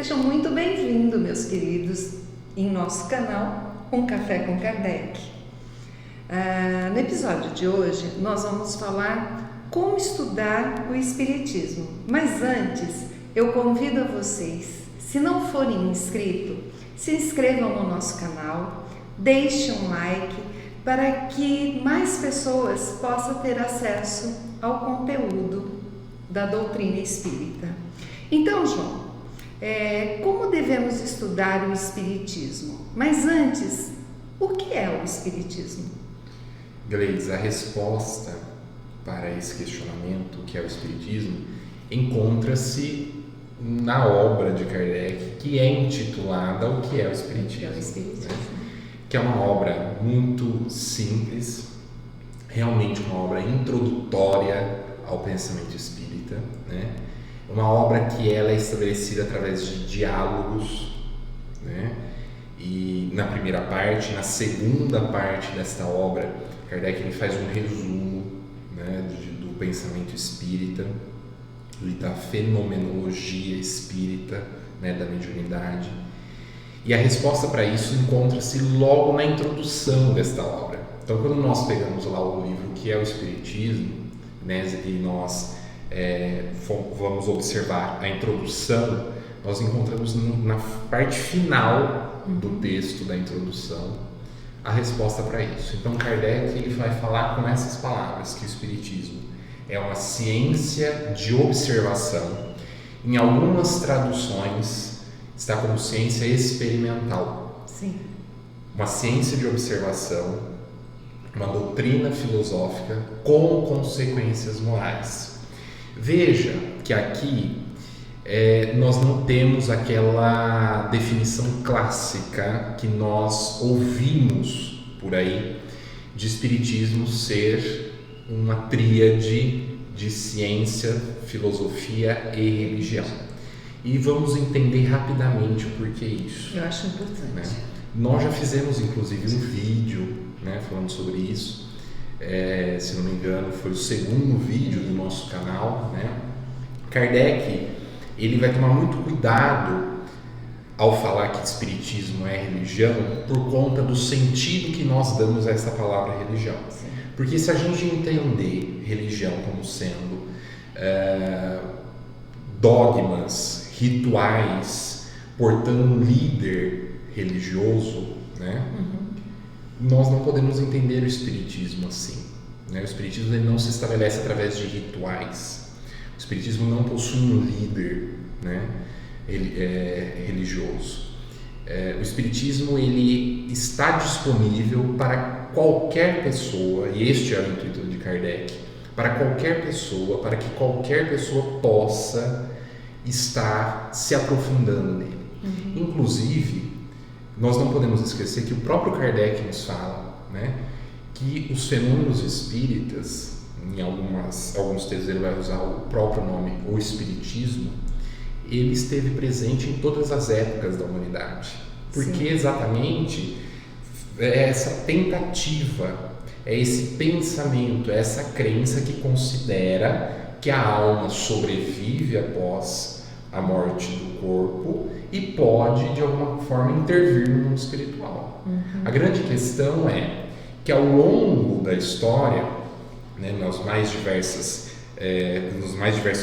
Sejam muito bem-vindos, meus queridos, em nosso canal Um Café com Kardec. No episódio de hoje, nós vamos falar como estudar o Espiritismo. Mas antes, eu convido a vocês, se não forem inscritos, se inscrevam no nosso canal, deixem um like para que mais pessoas possam ter acesso ao conteúdo da doutrina espírita. Então, João, como devemos estudar o Espiritismo? Mas antes, o que é o Espiritismo? Gleides, a resposta para esse questionamento, que é o Espiritismo, encontra-se na obra de Kardec, que é intitulada O que é o Espiritismo? Né? Que é uma obra muito simples, realmente uma obra introdutória ao pensamento espírita, né? Uma obra que ela é estabelecida através de diálogos, né? E na primeira parte, na segunda parte desta obra, Kardec ele faz um resumo, né, do pensamento espírita e da fenomenologia espírita, né, da mediunidade. E a resposta para isso encontra-se logo na introdução desta obra. Então, quando nós pegamos lá o livro que é o Espiritismo, né, e nós vamos observar a introdução, nós encontramos na parte final do texto da introdução a resposta para isso. Então Kardec ele vai falar com essas palavras, que o Espiritismo é uma ciência de observação. Em algumas traduções está como ciência experimental. Sim. Uma ciência de observação, uma doutrina filosófica com consequências morais. Veja que aqui nós não temos aquela definição clássica que nós ouvimos por aí de Espiritismo ser uma tríade de ciência, filosofia e religião. E vamos entender rapidamente o porquê isso. Eu acho importante. Né? Nós já fizemos inclusive um vídeo, né, falando sobre isso. Se não me engano, foi o segundo vídeo do nosso canal, né? Kardec ele vai tomar muito cuidado ao falar que Espiritismo é religião por conta do sentido que nós damos a essa palavra religião. Sim. Porque se a gente entender religião como sendo dogmas, rituais, portando um líder religioso, né? Nós não podemos entender o Espiritismo assim, né? O Espiritismo ele não se estabelece através de rituais. O Espiritismo não possui um líder, né? Ele é religioso. O Espiritismo ele está disponível para qualquer pessoa, e este é o intuito de Kardec, para qualquer pessoa, para que qualquer pessoa possa estar se aprofundando nele. Inclusive, nós não podemos esquecer que o próprio Kardec nos fala, né, que os fenômenos espíritas, em alguns textos ele vai usar o próprio nome, o Espiritismo, ele esteve presente em todas as épocas da humanidade. Porque exatamente é essa tentativa, é esse pensamento, é essa crença que considera que a alma sobrevive após a morte do corpo e pode, de alguma forma, intervir no mundo espiritual. A grande questão é que ao longo da história, né, nos mais diversos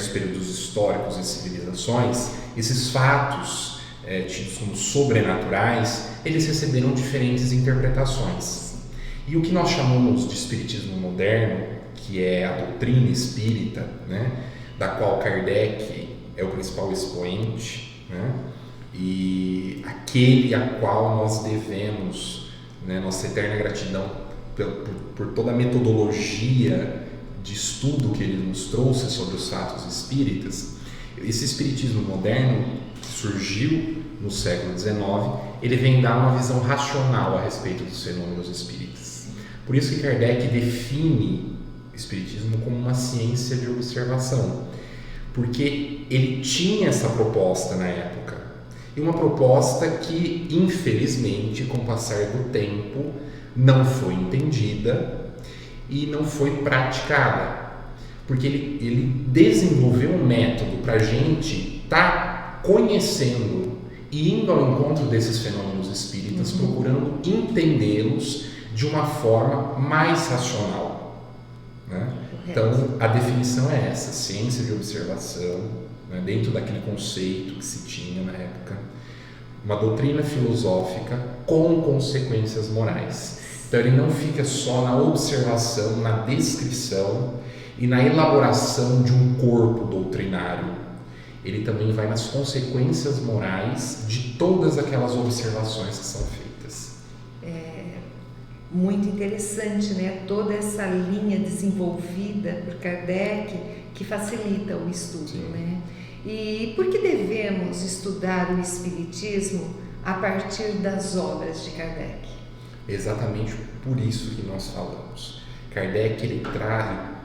períodos históricos e civilizações, esses fatos tidos como sobrenaturais, eles receberam diferentes interpretações. E o que nós chamamos de Espiritismo moderno, que é a doutrina espírita, né, da qual Kardec é o principal expoente, né, e aquele a qual nós devemos, né, nossa eterna gratidão por toda a metodologia de estudo que ele nos trouxe sobre os fatos espíritas. Esse Espiritismo moderno que surgiu no século XIX, ele vem dar uma visão racional a respeito dos fenômenos espíritas. Por isso que Kardec define o Espiritismo como uma ciência de observação, porque ele tinha essa proposta na época, e uma proposta que, infelizmente, com o passar do tempo, não foi entendida e não foi praticada, porque ele desenvolveu um método para a gente estar conhecendo e indo ao encontro desses fenômenos espíritas, procurando entendê-los de uma forma mais racional, né? Então, a definição é essa: ciência de observação, né, dentro daquele conceito que se tinha na época, uma doutrina filosófica com consequências morais. Então, ele não fica só na observação, na descrição e na elaboração de um corpo doutrinário. Ele também vai nas consequências morais de todas aquelas observações que são feitas. Muito interessante, né? Toda essa linha desenvolvida por Kardec que facilita o estudo, né? E por que devemos estudar o Espiritismo a partir das obras de Kardec? Exatamente por isso que nós falamos. Kardec, ele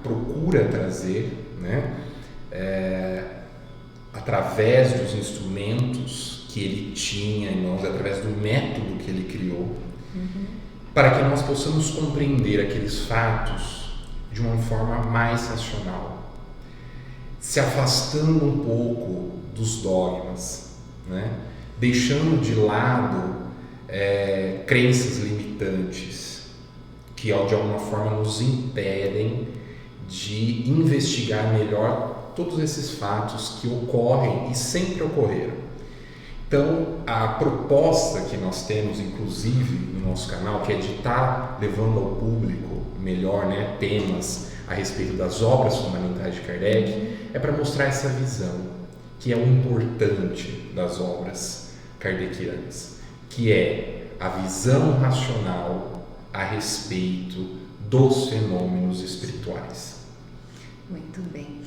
procura trazer, né, através dos instrumentos que ele tinha em mãos, através do método que ele criou, para que nós possamos compreender aqueles fatos de uma forma mais racional, se afastando um pouco dos dogmas, né? Deixando de lado crenças limitantes que de alguma forma nos impedem de investigar melhor todos esses fatos que ocorrem e sempre ocorreram. Então, a proposta que nós temos, inclusive, no nosso canal, que é de estar levando ao público melhor, né, temas a respeito das obras fundamentais de Kardec, é para mostrar essa visão, que é o importante das obras kardecianas, que é a visão racional a respeito dos fenômenos espirituais. Muito bem.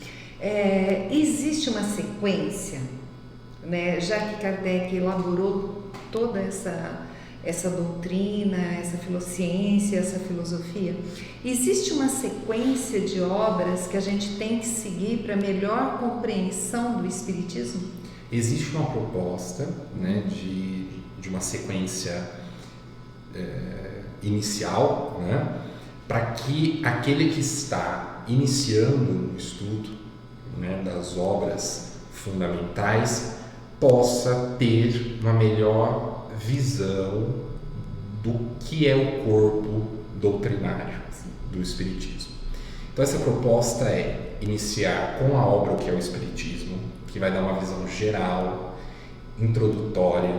Existe uma sequência, né? Já que Kardec elaborou toda essa doutrina, essa filociência, essa filosofia, existe uma sequência de obras que a gente tem que seguir para melhor compreensão do Espiritismo? Existe uma proposta, né, de uma sequência inicial, né, para que aquele que está iniciando o estudo, né, das obras fundamentais possa ter uma melhor visão do que é o corpo doutrinário do Espiritismo. Então, essa proposta é iniciar com a obra O que é o Espiritismo, que vai dar uma visão geral, introdutória,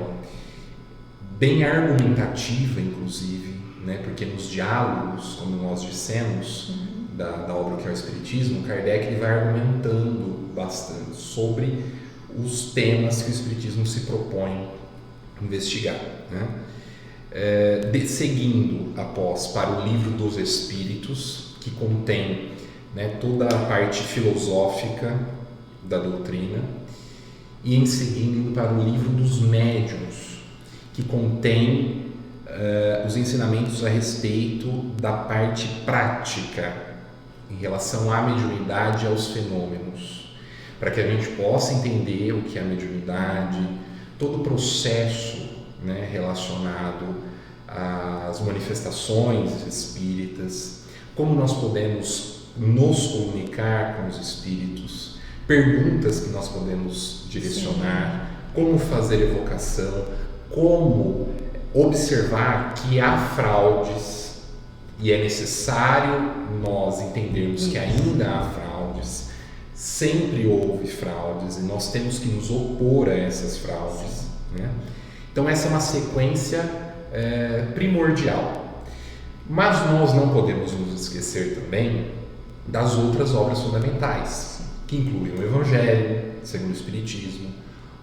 bem argumentativa, inclusive, né? Porque nos diálogos, como nós dissemos, da obra O que é o Espiritismo, Kardec ele vai argumentando bastante sobre os temas que o Espiritismo se propõe investigar, né? Seguindo após para o Livro dos Espíritos, que contém, né, toda a parte filosófica da doutrina, e em seguida indo para o Livro dos Médiuns, que contém os ensinamentos a respeito da parte prática em relação à mediunidade e aos fenômenos, para que a gente possa entender o que é a mediunidade, todo o processo, né, relacionado às manifestações espíritas, como nós podemos nos comunicar com os espíritos, perguntas que nós podemos direcionar, como fazer evocação, como observar que há fraudes e é necessário nós entendermos que ainda há fraudes, sempre houve fraudes e nós temos que nos opor a essas fraudes, né? Então essa é uma sequência primordial, mas nós não podemos nos esquecer também das outras obras fundamentais, que incluem o Evangelho segundo o Espiritismo,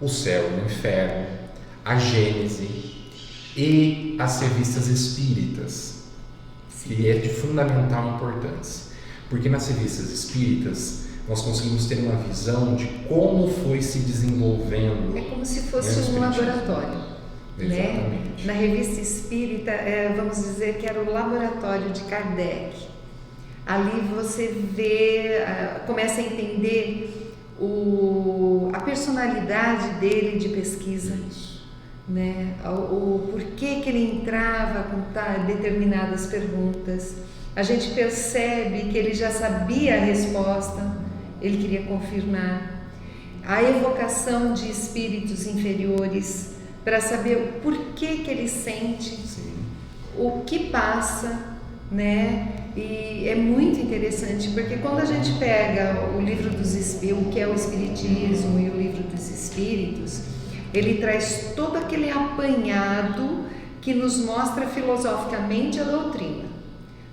o Céu e o Inferno, a Gênese e as revistas espíritas, que é de fundamental importância, porque nas revistas espíritas nós conseguimos ter uma visão de como foi se desenvolvendo. É como se fosse um laboratório. Exatamente. Né? Na revista espírita, vamos dizer que era o laboratório de Kardec. Ali você vê, começa a entender a personalidade dele de pesquisa. Isso. Né? O porquê que ele entrava com determinadas perguntas. A gente percebe que ele já sabia a resposta, ele queria confirmar. a evocação de espíritos inferiores para saber o porquê que ele sente, Sim. o que passa, né? E é muito interessante, porque quando a gente pega o livro dos Espíritos, o que é o Espiritismo e o livro dos Espíritos, ele traz todo aquele apanhado que nos mostra filosoficamente a doutrina,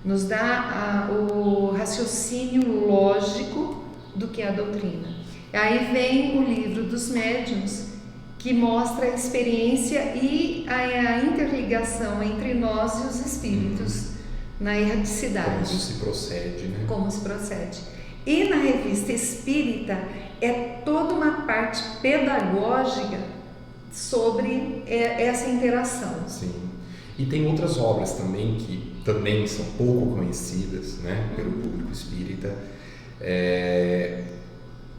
nos dá o raciocínio lógico do que é a doutrina. Aí vem o livro dos médiuns, que mostra a experiência e a interligação entre nós e os espíritos na erradicidade. Como isso se procede, né? Como se procede. E na revista Espírita é toda uma parte pedagógica sobre essa interação. Sim. E tem outras obras também que também são pouco conhecidas, né, pelo público espírita,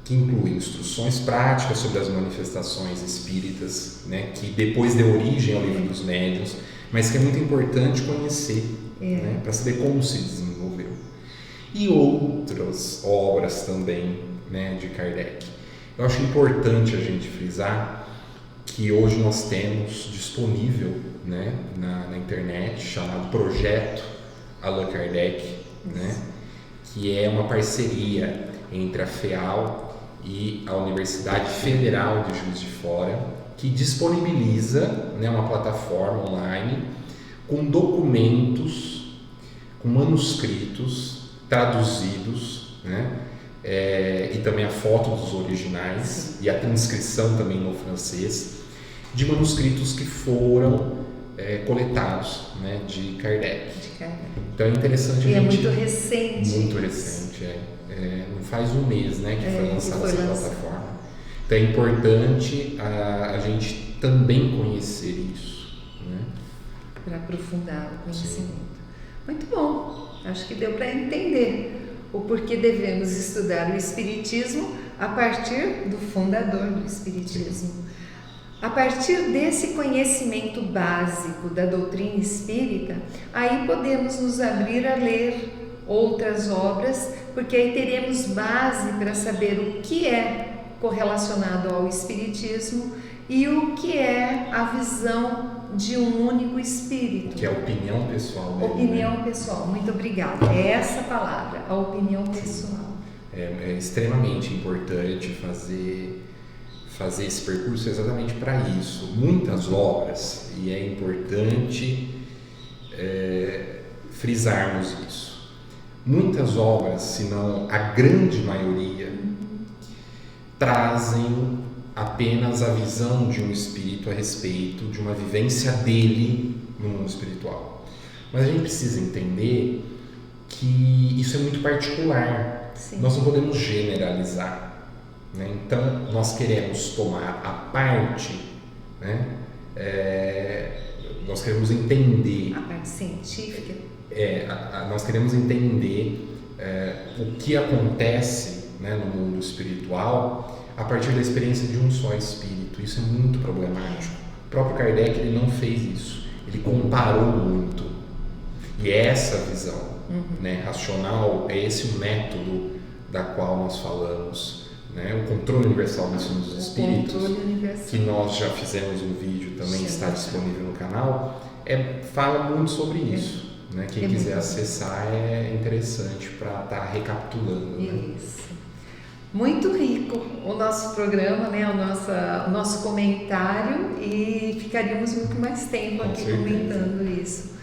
que incluem instruções práticas sobre as manifestações espíritas, né, que depois deu origem ao livro dos médiuns, mas que é muito importante conhecer, né, para saber como se desenvolveu. E outras obras também, né, de Kardec. Eu acho importante a gente frisar que hoje nós temos disponível, né, na internet, chamado Projeto Allan Kardec, né, que é uma parceria entre a FEAL e a Universidade Federal de Juiz de Fora, que disponibiliza, né, uma plataforma online com documentos, com manuscritos traduzidos, né, e também a foto dos originais e a transcrição também no francês, de manuscritos que foram coletados, né, de Kardec. Então é interessante. E é muito recente. Muito recente, não faz um mês, né, que foi lançada essa plataforma. Então é importante a gente também conhecer isso, né? Para aprofundar o conhecimento. Sim. Muito bom. Acho que deu para entender o porquê devemos estudar o Espiritismo a partir do fundador do Espiritismo. Sim. A partir desse conhecimento básico da doutrina espírita, aí podemos nos abrir a ler outras obras, porque aí teremos base para saber o que é correlacionado ao Espiritismo e o que é a visão de um único espírito. Que é a opinião pessoal dele, opinião, né? Pessoal, muito obrigada. É essa palavra, a opinião pessoal. É extremamente importante fazer esse percurso exatamente para isso. Muitas obras, e é importante frisarmos isso, muitas obras, se não a grande maioria, trazem apenas a visão de um espírito a respeito de uma vivência dele no mundo espiritual. Mas a gente precisa entender que isso é muito particular. Sim. Nós não podemos generalizar. Né? Então, nós queremos tomar a parte, né? Nós queremos entender a parte científica. Nós queremos entender o que acontece, né, no mundo espiritual a partir da experiência de um só espírito. Isso é muito problemático. O próprio Kardec, ele não fez isso. Ele comparou muito. E essa visão, né, racional, é esse o método da qual nós falamos. Né, o controle universal do ensino dos espíritos, que nós já fizemos um vídeo também, está disponível no canal, fala muito sobre isso. Né? Quem quiser acessar é interessante para estar recapitulando. Né? Isso. Muito rico o nosso programa, né? o nosso comentário, e ficaríamos muito mais tempo aqui comentando isso.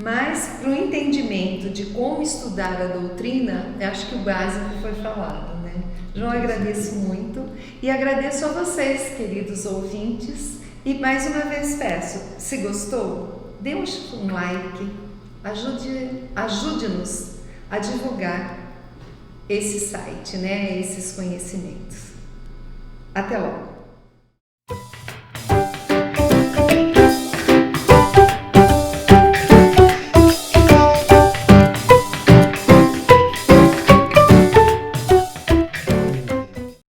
Mas para o entendimento de como estudar a doutrina, acho que o básico foi falado, né? João, agradeço muito e agradeço a vocês, queridos ouvintes, e mais uma vez peço, se gostou, dê um like, ajude-nos a divulgar esse site, né? Esses conhecimentos. Até logo!